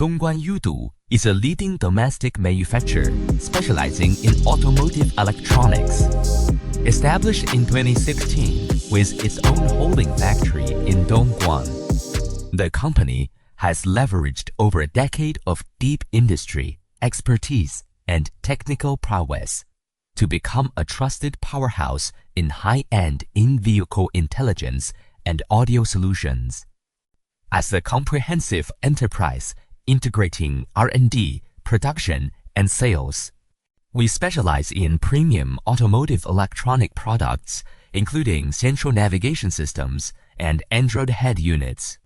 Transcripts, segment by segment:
Dongguan Youdu is a leading domestic manufacturer specializing in automotive electronics. Established in 2016 with its own holding factory in Dongguan, the company has leveraged over a decade of deep industry expertise and technical prowess to become a trusted powerhouse in high-end in-vehicle intelligence and audio solutions. As a comprehensive enterprise integrating R&D, production, and sales, we specialize in premium automotive electronic products, including central navigation systems and Android head units.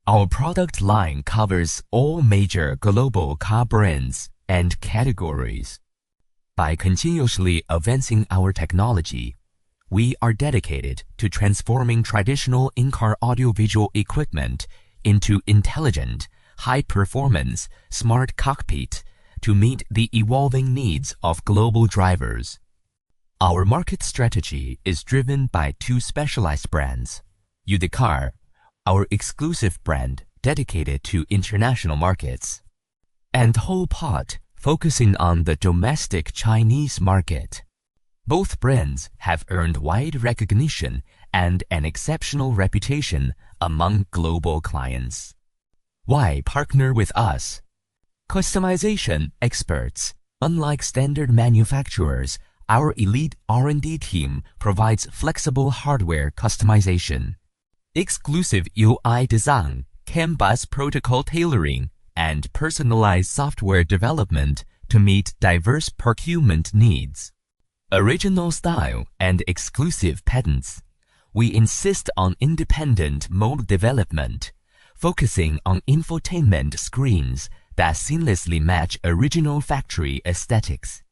Our product line covers all major global car brands and categories. By continuously advancing our technology, we are dedicated to transforming traditional in-car audiovisual equipment into intelligent, high-performance, smart cockpit to meet the evolving needs of global drivers. Our market strategy is driven by two specialized brands: Youducar, our exclusive brand dedicated to international markets, and Wholepot, focusing on the domestic Chinese market. Both brands have earned wide recognition and an exceptional reputation among global clients. Why partner with us? Customization experts. Unlike standard manufacturers, our elite R&D team provides flexible hardware customization, exclusive UI design, CAN bus protocol tailoring, and personalized software development to meet diverse procurement needs. Original style and exclusive patents. We insist on independent mode development, focusing on infotainment screens that seamlessly match original factory aesthetics.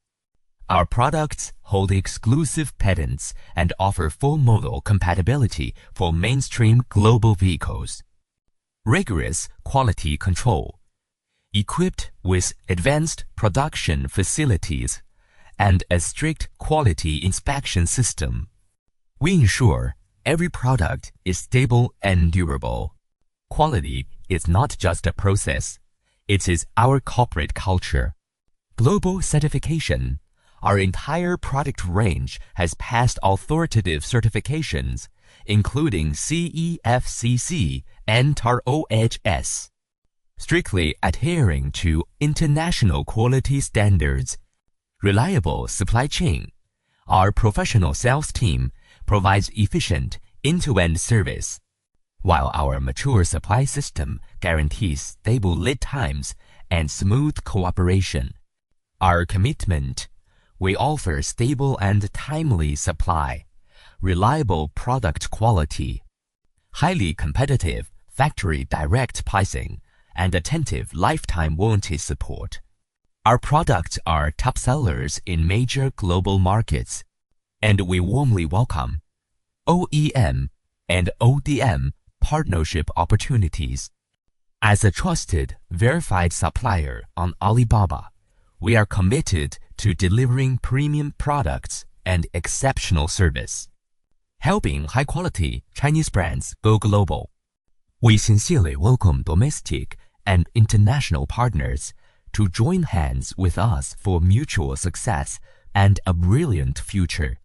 Our products hold exclusive patents and offer full model compatibility for mainstream global vehicles. Rigorous quality control. Equipped with advanced production facilities and a strict quality inspection system, we ensure every product is stable and durable. Quality is not just a process, it is our corporate culture. Global certification. Our entire product range has passed authoritative certifications, including CEFCC and TAR-OHS. Strictly adhering to international quality standards. Reliable supply chain. Our professional sales team provides efficient end-to-end service, while our mature supply system guarantees stable lead times and smooth cooperation. Our commitment. We offer stable and timely supply, reliable product quality, highly competitive factory direct pricing, and attentive lifetime warranty support. Our products are top sellers in major global markets, and we warmly welcome OEM and ODM partnership opportunities. As a trusted, verified supplier on Alibaba, we are committed to delivering premium products and exceptional service, helping high-quality Chinese brands go global. We sincerely welcome domestic and international partners to join hands with us for mutual success and a brilliant future.